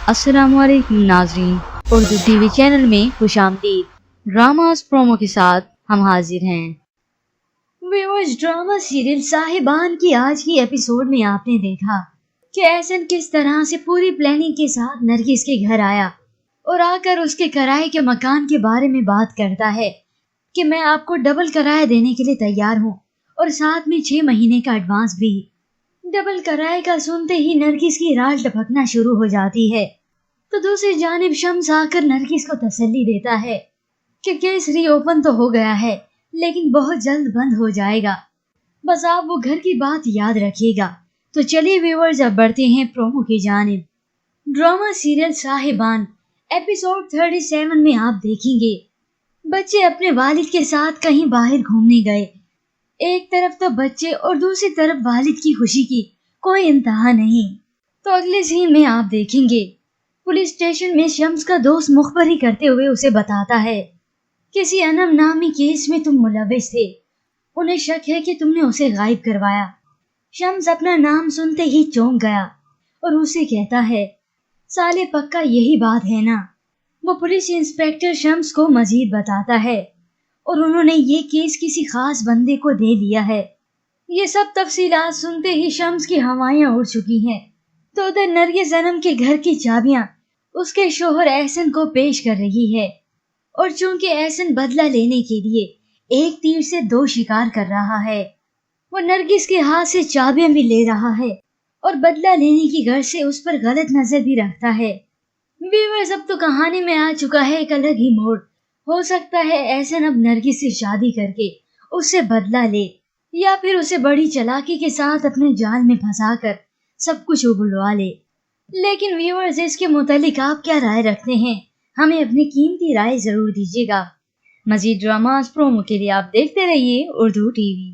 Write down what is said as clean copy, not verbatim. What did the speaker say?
السلام علیکم ناظرین، اردو ٹی وی چینل میں خوش آمدید۔ ڈراماز پرومو کے ساتھ ہم حاضر ہیں۔ ویورز، ڈرامہ سیریل صاحبان کی آج کی ایپیسوڈ میں آپ نے دیکھا کہ احسن کس طرح سے پوری پلاننگ کے ساتھ نرگس کے گھر آیا اور آ کر اس کے کرائے کے مکان کے بارے میں بات کرتا ہے کہ میں آپ کو ڈبل کرایہ دینے کے لیے تیار ہوں اور ساتھ میں 6 مہینے کا ایڈوانس بھی۔ ڈبل کرائے کا سنتے ہی نرگس کی رال ٹپکنا شروع ہو جاتی ہے تو دوسری جانب شمس آ کر نرگس کو تسلی دیتا ہے کہ کیس ری اوپن تو ہو گیا ہے لیکن بہت جلد بند ہو جائے گا، بس آپ وہ گھر کی بات یاد رکھیے گا۔ تو چلیے ویورز، اب بڑھتے ہیں پرومو کی جانب۔ ڈرامہ سیریل صاحبان ایپیسوڈ 37 میں آپ دیکھیں گے بچے اپنے والد کے ساتھ کہیں باہر گھومنے گئے۔ ایک طرف تو بچے اور دوسری طرف والد کی خوشی کی کوئی انتہا نہیں۔ تو اگلے سین میں آپ دیکھیں گے پولیس اسٹیشن میں شمس کا دوست مخبری کرتے ہوئے اسے بتاتا ہے کسی انم نامی کیس میں تم ملوث تھے، انہیں شک ہے کہ تم نے اسے غائب کروایا۔ شمس اپنا نام سنتے ہی چونک گیا اور اسے کہتا ہے سالے پکا یہی بات ہے نا۔ وہ پولیس انسپیکٹر شمس کو مزید بتاتا ہے اور انہوں نے یہ کیس کسی خاص بندے کو دے دیا ہے۔ یہ سب تفصیلات سنتے ہی شمس کی ہوائیاں اڑ چکی ہیں تو ادھر نرگس انم کے گھر کی چابیاں اس کے شوہر احسن کو پیش کر رہی ہے، اور چونکہ احسن بدلہ لینے کے لیے ایک تیر سے 2 شکار کر رہا ہے، وہ نرگس کے ہاتھ سے چابیاں بھی لے رہا ہے اور بدلہ لینے کی غرض سے اس پر غلط نظر بھی رکھتا ہے۔ ویورز، اب تو کہانی میں آ چکا ہے ایک الگ ہی موڑ۔ ہو سکتا ہے احسن اب نرگس سے شادی کر کے اس سے بدلہ لے یا پھر اسے بڑی چالاکی کے ساتھ اپنے جال میں پھنسا کر سب کچھ اگلوا لے۔ لیکن ویورز، اس کے متعلق آپ کیا رائے رکھتے ہیں؟ ہمیں اپنی قیمتی رائے ضرور دیجیے گا۔ مزید ڈراماز پرومو کے لیے آپ دیکھتے رہیے اردو ٹی وی۔